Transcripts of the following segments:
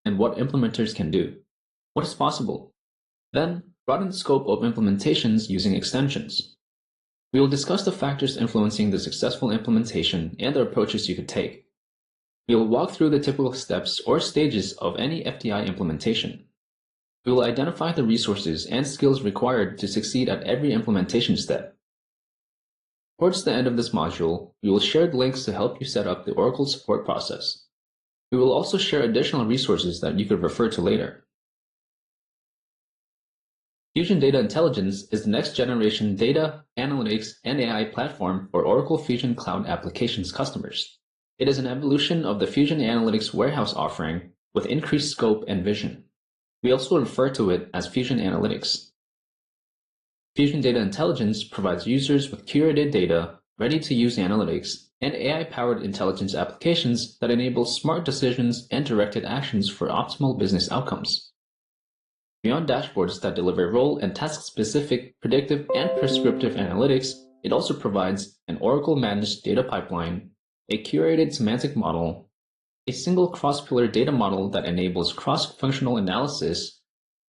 and what implementers can do. What is possible? Then, broaden the scope of implementations using extensions. We will discuss the factors influencing the successful implementation and the approaches you could take. We will walk through the typical steps or stages of any FDI implementation. We will identify the resources and skills required to succeed at every implementation step. Towards the end of this module, we will share links to help you set up the Oracle support process. We will also share additional resources that you could refer to later. Fusion Data Intelligence is the next generation data, analytics, and AI platform for Oracle Fusion Cloud Applications customers. It is an evolution of the Fusion Analytics warehouse offering with increased scope and vision. We also refer to it as Fusion Analytics. Fusion Data Intelligence provides users with curated data, ready-to-use analytics, and AI-powered intelligence applications that enable smart decisions and directed actions for optimal business outcomes. Beyond dashboards that deliver role and task-specific predictive and prescriptive analytics, it also provides an Oracle-managed data pipeline, a curated semantic model, a single cross-pillar data model that enables cross-functional analysis,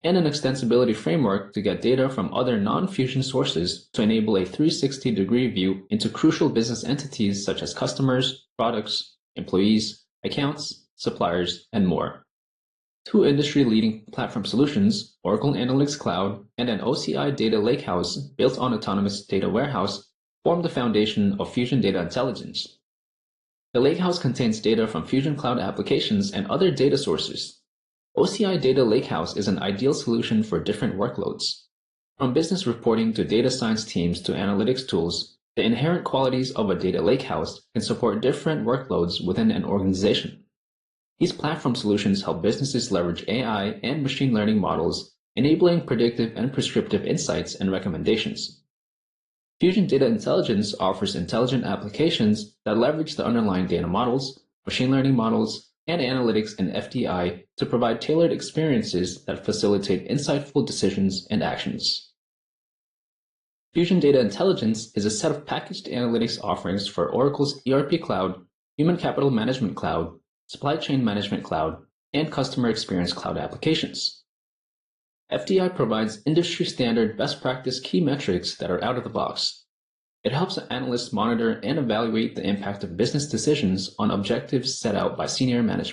and an extensibility framework to get data from other non-Fusion sources to enable a 360-degree view into crucial business entities such as customers, products, employees, accounts, suppliers, and more. Two industry-leading platform solutions, Oracle Analytics Cloud and an OCI data lakehouse built on Autonomous Data Warehouse, form the foundation of Fusion Data Intelligence. The lakehouse contains data from Fusion Cloud applications and other data sources. OCI Data Lakehouse is an ideal solution for different workloads. From business reporting to data science teams to analytics tools, the inherent qualities of a data lakehouse can support different workloads within an organization. These platform solutions help businesses leverage AI and machine learning models, enabling predictive and prescriptive insights and recommendations. Fusion Data Intelligence offers intelligent applications that leverage the underlying data models, machine learning models, and analytics in FDI to provide tailored experiences that facilitate insightful decisions and actions. Fusion Data Intelligence is a set of packaged analytics offerings for Oracle's ERP Cloud, Human Capital Management Cloud, Supply Chain Management Cloud, and Customer Experience Cloud applications. FDI provides industry-standard best practice key metrics that are out of the box. It helps analysts monitor and evaluate the impact of business decisions on objectives set out by senior management.